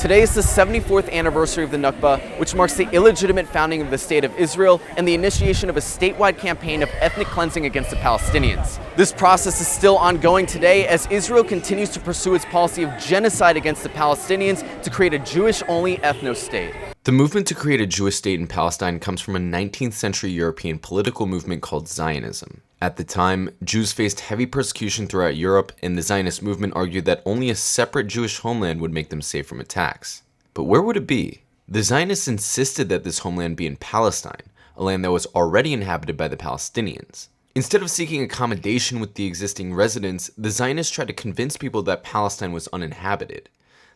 Today is the 74th anniversary of the Nakba, which marks the illegitimate founding of the State of Israel and the initiation of a statewide campaign of ethnic cleansing against the Palestinians. This process is still ongoing today as Israel continues to pursue its policy of genocide against the Palestinians to create a Jewish-only ethno-state. The movement to create a Jewish state in Palestine comes from a 19th century European political movement called Zionism. At the time, Jews faced heavy persecution throughout Europe, and the Zionist movement argued that only a separate Jewish homeland would make them safe from attacks. But where would it be? The Zionists insisted that this homeland be in Palestine, a land that was already inhabited by the Palestinians. Instead of seeking accommodation with the existing residents, the Zionists tried to convince people that Palestine was uninhabited.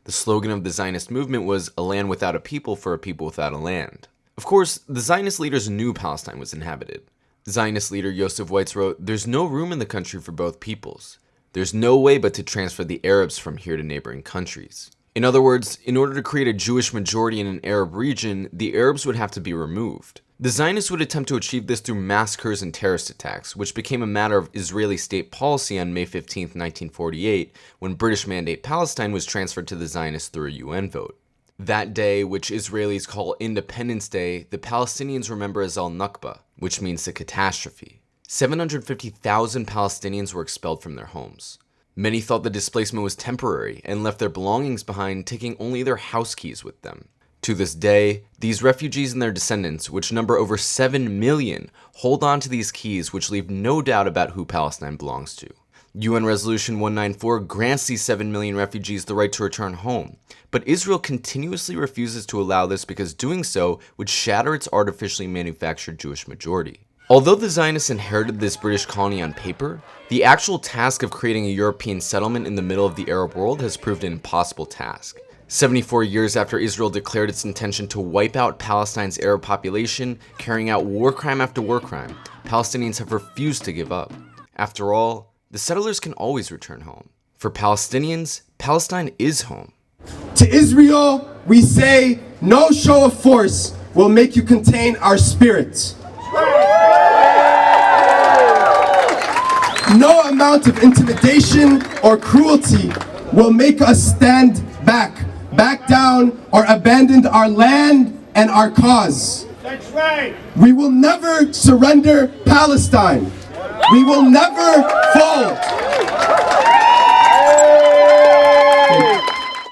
The slogan of the Zionist movement was, "A land without a people for a people without a land." Of course, the Zionist leaders knew Palestine was inhabited. Zionist leader Yosef Weitz wrote, "There's no room in the country for both peoples. There's no way but to transfer the Arabs from here to neighboring countries." In other words, in order to create a Jewish majority in an Arab region, the Arabs would have to be removed. The Zionists would attempt to achieve this through massacres and terrorist attacks, which became a matter of Israeli state policy on May 15, 1948, when British Mandate Palestine was transferred to the Zionists through a UN vote. That day, which Israelis call Independence Day, the Palestinians remember as Al-Nakba, which means the catastrophe. 750,000 Palestinians were expelled from their homes. Many thought the displacement was temporary and left their belongings behind, taking only their house keys with them. To this day, these refugees and their descendants, which number over 7 million, hold on to these keys which leave no doubt about who Palestine belongs to. UN Resolution 194 grants these 7 million refugees the right to return home, but Israel continuously refuses to allow this because doing so would shatter its artificially manufactured Jewish majority. Although the Zionists inherited this British colony on paper, the actual task of creating a European settlement in the middle of the Arab world has proved an impossible task. 74 years after Israel declared its intention to wipe out Palestine's Arab population, carrying out war crime after war crime, Palestinians have refused to give up. After all, the settlers can always return home. For Palestinians, Palestine is home. To Israel, we say, no show of force will make you contain our spirit. No amount of intimidation or cruelty will make us stand back down, or abandon our land and our cause. That's right. We will never surrender Palestine. We will never fold.